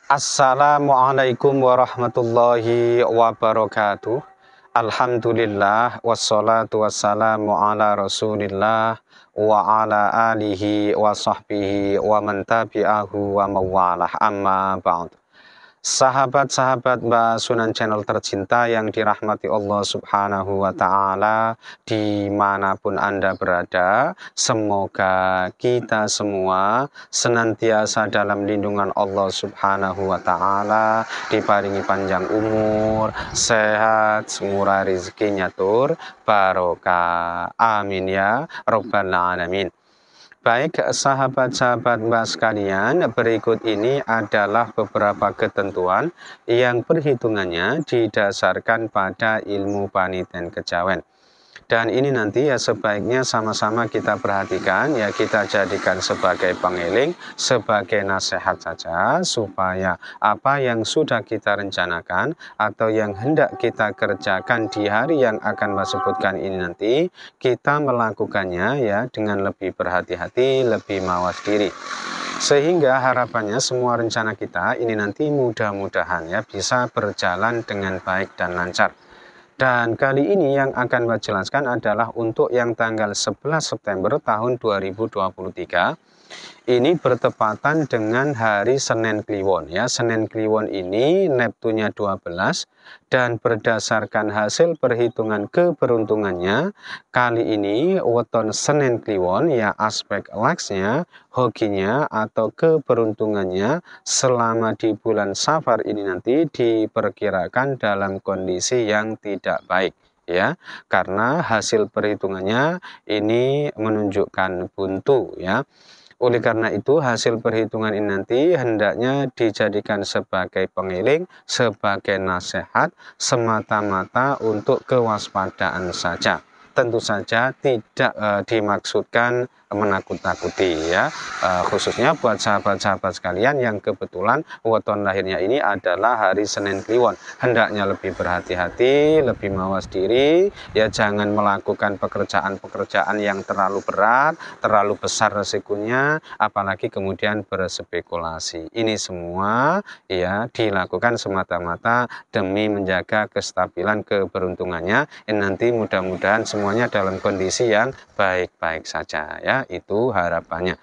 Assalamualaikum warahmatullahi wabarakatuh. Alhamdulillah wassalatu wassalamu ala Rasulillah wa ala alihi wa sahbihi wa man tabi'ahu wa mawalah, amma ba'd. Sahabat-sahabat Mbak Sunan Channel tercinta yang dirahmati Allah Subhanahu wa Ta'ala, dimanapun Anda berada, semoga kita semua senantiasa dalam lindungan Allah Subhanahu wa Ta'ala, diparingi panjang umur, sehat, murah rezekinya tur, barokah. Amin ya Rabbal Alamin. Baik, sahabat-sahabat Mbak sekalian, berikut ini adalah beberapa ketentuan yang perhitungannya didasarkan pada ilmu panitian kejawen. Dan ini nanti ya sebaiknya sama-sama kita perhatikan, ya kita jadikan sebagai pengeling, sebagai nasihat saja, supaya apa yang sudah kita rencanakan atau yang hendak kita kerjakan di hari yang akan Mbak sebutkan ini nanti, kita melakukannya ya dengan lebih berhati-hati, lebih mawas diri. Sehingga harapannya semua rencana kita ini nanti mudah-mudahan ya bisa berjalan dengan baik dan lancar. Dan kali ini yang akan saya jelaskan adalah untuk yang tanggal 11 September tahun 2023. Ini bertepatan dengan hari Senin Kliwon ya. Senin Kliwon ini Neptunnya 12 dan berdasarkan hasil perhitungan keberuntungannya kali ini weton Senin Kliwon ya, aspek laksnya, hokinya atau keberuntungannya selama di bulan Safar ini nanti diperkirakan dalam kondisi yang tidak baik ya, karena hasil perhitungannya ini menunjukkan buntu ya. Oleh karena itu hasil perhitungan ini nanti hendaknya dijadikan sebagai pengiling, sebagai nasihat, semata-mata untuk kewaspadaan saja. Tentu saja tidak dimaksudkan menakut-nakuti ya, khususnya buat sahabat-sahabat sekalian yang kebetulan weton lahirnya ini adalah hari Senin Kliwon. Hendaknya lebih berhati-hati, lebih mawas diri ya, jangan melakukan pekerjaan-pekerjaan yang terlalu berat, terlalu besar resikonya, apalagi kemudian berspekulasi. Ini semua ya dilakukan semata-mata demi menjaga kestabilan keberuntungannya. Nanti mudah-mudahan semuanya dalam kondisi yang baik-baik saja ya, itu harapannya.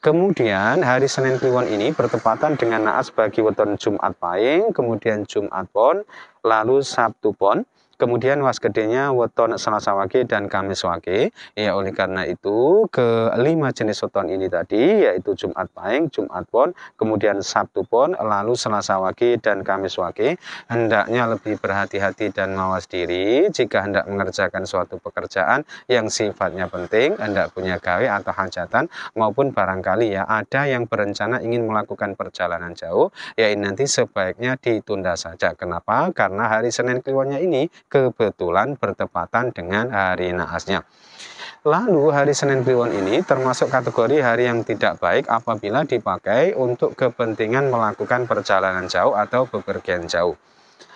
Kemudian hari Senin Kliwon ini bertepatan dengan naas bagi weton Jumat Pahing, kemudian Jumat Pon, lalu Sabtu Pon, kemudian was gedenya weton Selasa Wage dan Kamis Wage. Ya, oleh karena itu kelima jenis weton ini tadi yaitu Jumat Pahing, Jumat Pon, kemudian Sabtu Pon, lalu Selasa Wage dan Kamis Wage hendaknya lebih berhati-hati dan mawas diri jika hendak mengerjakan suatu pekerjaan yang sifatnya penting, hendak punya gawe atau hajatan, maupun barangkali ya ada yang berencana ingin melakukan perjalanan jauh, ya ini nanti sebaiknya ditunda saja. Kenapa? Karena hari Senin Kliwonnya ini kebetulan bertepatan dengan hari naasnya. Lalu hari Senin Kliwon ini termasuk kategori hari yang tidak baik apabila dipakai untuk kepentingan melakukan perjalanan jauh atau bepergian jauh.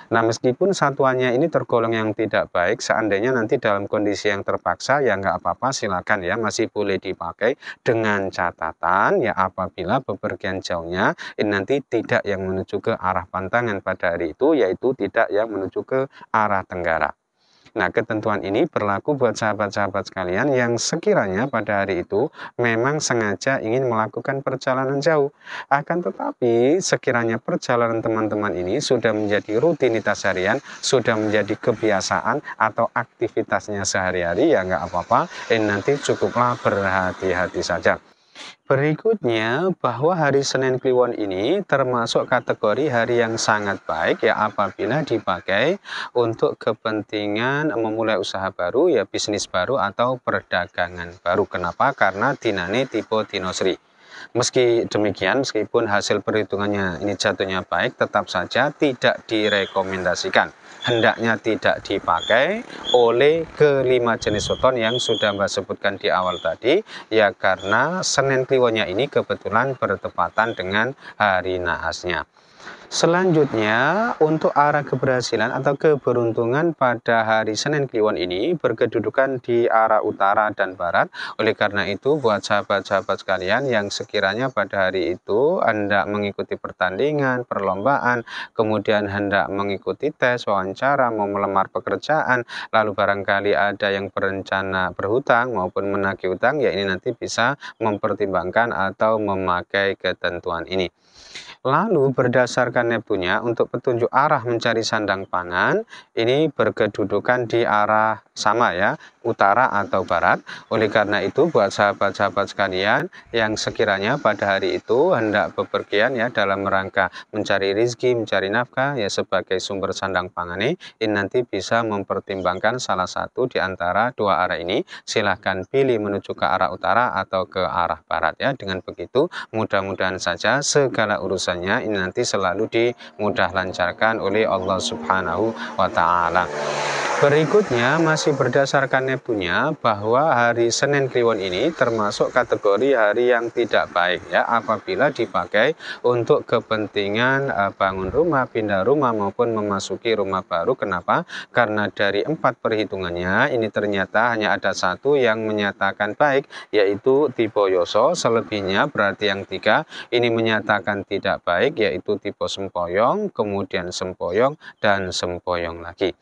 Nah, meskipun satuannya ini tergolong yang tidak baik, seandainya nanti dalam kondisi yang terpaksa ya nggak apa-apa, silakan ya, masih boleh dipakai dengan catatan ya apabila bepergian jauhnya ini nanti tidak yang menuju ke arah pantangan pada hari itu, yaitu tidak yang menuju ke arah tenggara. Nah, ketentuan ini berlaku buat sahabat-sahabat sekalian yang sekiranya pada hari itu memang sengaja ingin melakukan perjalanan jauh. Akan tetapi, sekiranya perjalanan teman-teman ini sudah menjadi rutinitas harian, sudah menjadi kebiasaan atau aktivitasnya sehari-hari, ya nggak apa-apa, nanti cukuplah berhati-hati saja. Berikutnya, bahwa hari Senin Kliwon ini termasuk kategori hari yang sangat baik ya apabila dipakai untuk kepentingan memulai usaha baru ya, bisnis baru atau perdagangan baru. Kenapa? Karena dinane tipe dinosri. Meski demikian, meskipun hasil perhitungannya ini jatuhnya baik, tetap saja tidak direkomendasikan. Hendaknya tidak dipakai oleh kelima jenis weton yang sudah Mbak sebutkan di awal tadi ya, karena Senin Kliwonnya ini kebetulan bertepatan dengan hari naasnya. Selanjutnya, untuk arah keberhasilan atau keberuntungan pada hari Senin Kliwon ini berkedudukan di arah utara dan barat. Oleh karena itu, buat sahabat-sahabat sekalian yang sekiranya pada hari itu hendak mengikuti pertandingan, perlombaan, kemudian hendak mengikuti tes, wawancara, mau melamar pekerjaan, lalu barangkali ada yang berencana berhutang maupun menagih hutang, ya ini nanti bisa mempertimbangkan atau memakai ketentuan ini. Lalu berdasarkan nebunya untuk petunjuk arah mencari sandang pangan ini berkedudukan di arah sama ya, utara atau barat. Oleh karena itu buat sahabat-sahabat sekalian yang sekiranya pada hari itu hendak bepergian ya dalam rangka mencari rezeki, mencari nafkah ya sebagai sumber sandang pangan ini nanti bisa mempertimbangkan salah satu di antara dua arah ini. Silahkan pilih menuju ke arah utara atau ke arah barat ya. Dengan begitu mudah-mudahan saja segala urusannya ini nanti selalu dimudah lancarkan oleh Allah Subhanahu wa Ta'ala. Berikutnya masih berdasarkan nebunya bahwa hari Senin Kliwon ini termasuk kategori hari yang tidak baik ya apabila dipakai untuk kepentingan bangun rumah, pindah rumah maupun memasuki rumah baru. Kenapa? Karena dari 4 perhitungannya ini ternyata hanya ada satu yang menyatakan baik, yaitu tipe Yoso. Selebihnya berarti yang 3 ini menyatakan tidak baik, yaitu tipe Sempoyong, kemudian Sempoyong dan Sempoyong lagi.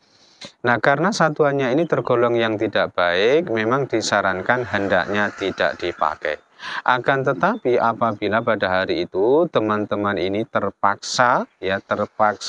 Nah, karena satuannya ini tergolong yang tidak baik, memang disarankan hendaknya tidak dipakai. Akan tetapi apabila pada hari itu teman-teman ini terpaksa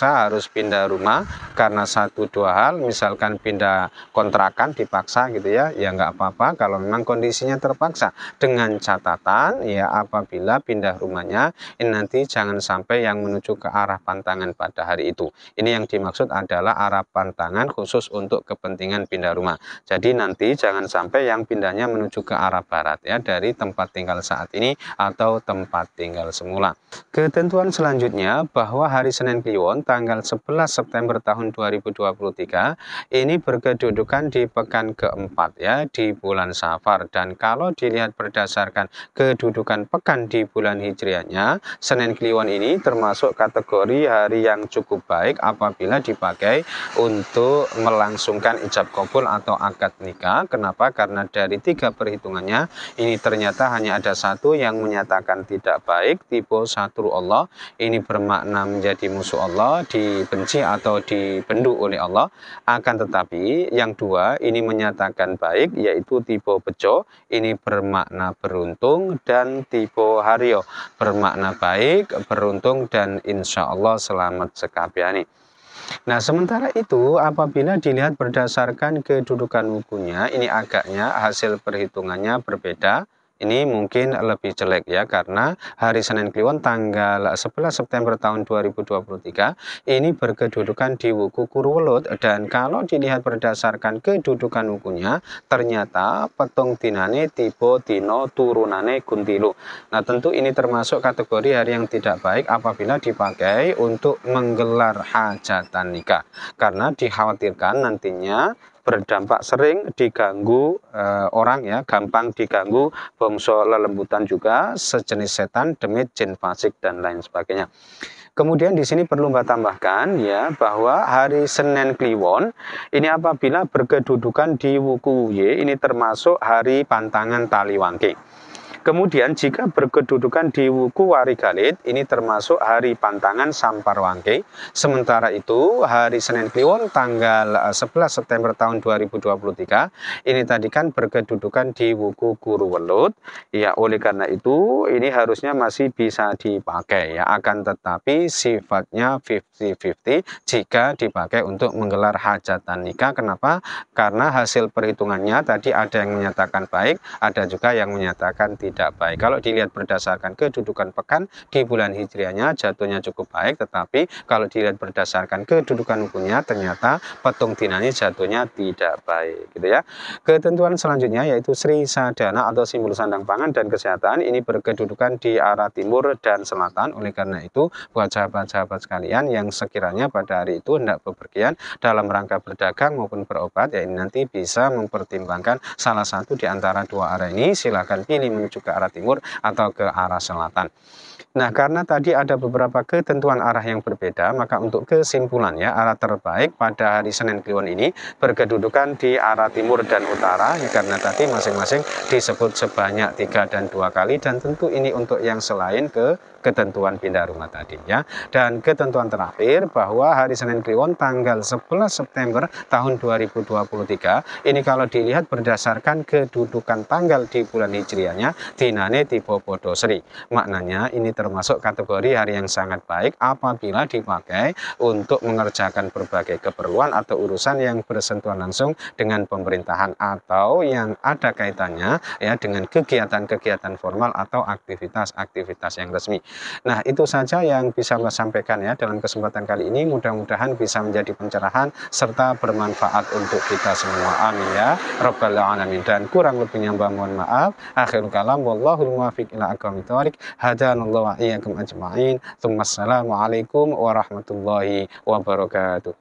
harus pindah rumah karena 1-2 hal, misalkan pindah kontrakan dipaksa gitu ya nggak apa-apa kalau memang kondisinya terpaksa, dengan catatan ya apabila pindah rumahnya ini nanti jangan sampai yang menuju ke arah pantangan pada hari itu. Ini yang dimaksud adalah arah pantangan khusus untuk kepentingan pindah rumah. Jadi nanti jangan sampai yang pindahnya menuju ke arah barat ya dari tempat tinggal saat ini atau tempat tinggal semula. Ketentuan selanjutnya bahwa hari Senin Kliwon tanggal 11 September tahun 2023 ini berkedudukan di pekan keempat ya di bulan Safar, dan kalau dilihat berdasarkan kedudukan pekan di bulan Hijriahnya, Senin Kliwon ini termasuk kategori hari yang cukup baik apabila dipakai untuk melangsungkan ijab kabul atau akad nikah. Kenapa? Karena dari 3 perhitungannya ini ternyata hanya ada satu yang menyatakan tidak baik, tipe Satru Allah. Ini bermakna menjadi musuh Allah, dibenci atau dibendung oleh Allah. Akan tetapi yang 2 ini menyatakan baik, yaitu tipe Bejo. Ini bermakna beruntung, dan tipe Haryo bermakna baik, beruntung, dan insya Allah selamat sekabiani. Nah, sementara itu apabila dilihat berdasarkan kedudukan wukunya, ini agaknya hasil perhitungannya berbeda. Ini mungkin lebih jelek ya, karena hari Senin Kliwon tanggal 11 September tahun 2023 ini berkedudukan di wuku Kuruwelut, dan kalau dilihat berdasarkan kedudukan wukunya ternyata petung dinane tipe dino turunane Kuntilu. Nah, tentu ini termasuk kategori hari yang tidak baik apabila dipakai untuk menggelar hajatan nikah, karena dikhawatirkan nantinya berdampak sering diganggu orang ya, gampang diganggu bongso lelembutan juga, sejenis setan, demit, jin fasik dan lain sebagainya. Kemudian di sini perlu Mbak tambahkan ya bahwa hari Senin Kliwon ini apabila berkedudukan di wuku Y ini termasuk hari pantangan Taliwangke. Kemudian jika berkedudukan di wuku Warigalit ini termasuk hari pantangan Samparwangke. Sementara itu hari Senin Kliwon tanggal 11 September tahun 2023 ini tadi kan berkedudukan di wuku Kuruwelut. Ya, oleh karena itu ini harusnya masih bisa dipakai ya, akan tetapi sifatnya 50-50 jika dipakai untuk menggelar hajatan nikah. Kenapa? Karena hasil perhitungannya tadi ada yang menyatakan baik, ada juga yang menyatakan tidak baik. Kalau dilihat berdasarkan kedudukan pekan di bulan Hijriahnya jatuhnya cukup baik, tetapi kalau dilihat berdasarkan kedudukan hukumnya ternyata petung dinani jatuhnya tidak baik gitu ya. Ketentuan selanjutnya yaitu Sri Sadana atau simbol sandang pangan dan kesehatan ini berkedudukan di arah timur dan selatan. Oleh karena itu buat sahabat-sahabat sekalian yang sekiranya pada hari itu hendak bepergian dalam rangka berdagang maupun berobat ya, ini nanti bisa mempertimbangkan salah satu di antara dua arah ini. Silakan pilih menuju ke arah timur atau ke arah selatan. Nah, karena tadi ada beberapa ketentuan arah yang berbeda, maka untuk kesimpulannya arah terbaik pada hari Senin Kliwon ini berkedudukan di arah timur dan utara, karena tadi masing-masing disebut sebanyak 3 dan 2 kali, dan tentu ini untuk yang selain ketentuan pindah rumah tadi ya. Dan ketentuan terakhir bahwa hari Senin Kliwon tanggal 11 September tahun 2023 ini kalau dilihat berdasarkan kedudukan tanggal di bulan Hijriahnya dinane tipe podo seri. Maknanya ini termasuk kategori hari yang sangat baik apabila dipakai untuk mengerjakan berbagai keperluan atau urusan yang bersentuhan langsung dengan pemerintahan atau yang ada kaitannya ya dengan kegiatan-kegiatan formal atau aktivitas-aktivitas yang resmi. Nah, itu saja yang bisa saya sampaikan ya dalam kesempatan kali ini. Mudah-mudahan bisa menjadi pencerahan serta bermanfaat untuk kita semua. Amin ya rabbal alamin. Dan kurang lebihnya mohon maaf. Akhirul kalam wallahul muwaffiq ila aqwamit thoriq. Hadanallahu wa iyyakum ajma'in. Assalamualaikum warahmatullahi wabarakatuh.